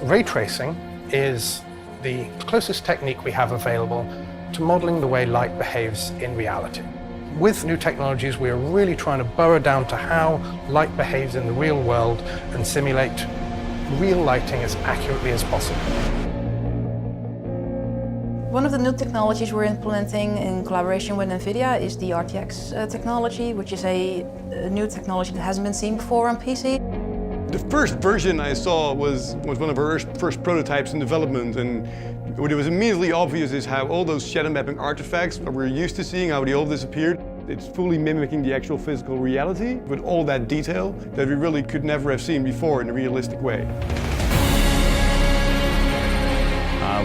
Ray tracing is the closest technique we have available to modeling the way light behaves in reality. With new technologies, we are really trying to burrow down to how light behaves in the real world and simulate real lighting as accurately as possible. One of the new technologies we're implementing in collaboration with Nvidia is the RTX technology, which is a new technology that hasn't been seen before on PC. The first version I saw was one of our first prototypes in development, and what was immediately obvious is how all those shadow mapping artifacts that we're used to seeing, how they all disappeared. It's fully mimicking the actual physical reality, with all that detail that we really could never have seen before in a realistic way.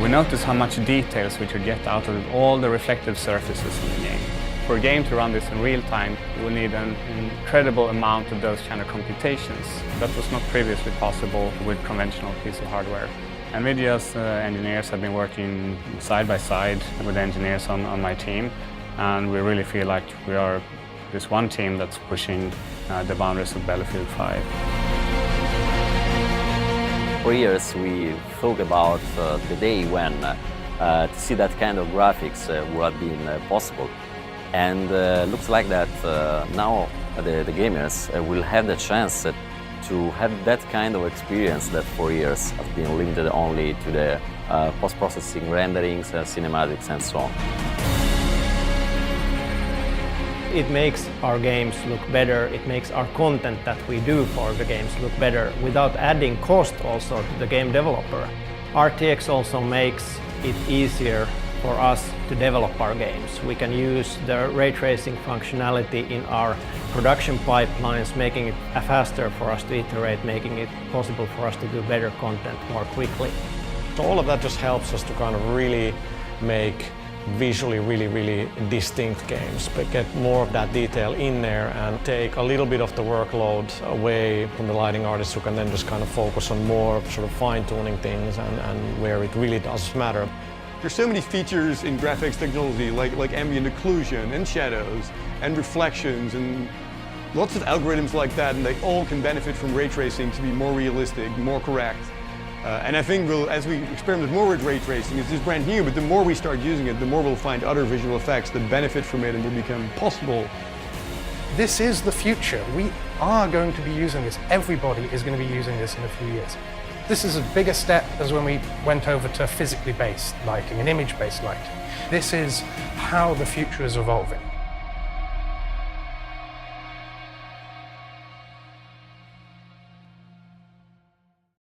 We noticed how much details we could get out of all the reflective surfaces in the game. For a game to run this in real time, you will need an incredible amount of those kind of computations. That was not previously possible with conventional PC hardware. Nvidia's engineers have been working side by side with the engineers on my team, and we really feel like we are this one team that's pushing the boundaries of Battlefield 5. For years we thought about the day when to see that kind of graphics would have been possible. And looks like that now the gamers will have the chance to have that kind of experience that for years has been limited only to the post-processing renderings, cinematics and so on. It makes our games look better, it makes our content that we do for the games look better without adding cost also to the game developer. RTX also makes it easier for us to develop our games. We can use the ray tracing functionality in our production pipelines, making it faster for us to iterate, making it possible for us to do better content more quickly. So all of that just helps us to kind of really make visually really distinct games, but get more of that detail in there and take a little bit of the workload away from the lighting artists who can then just kind of focus on more sort of fine-tuning things and where it really does matter. There's so many features in graphics technology like ambient occlusion and shadows and reflections and lots of algorithms like that, and they all can benefit from ray tracing to be more realistic, more correct. And I think as we experiment more with ray tracing, it's just brand new, but the more we start using it, the more we'll find other visual effects that benefit from it and will become possible. This is the future. We are going to be using this. Everybody is going to be using this in a few years. This is a bigger step as when we went over to physically based lighting and image-based lighting. This is how the future is evolving.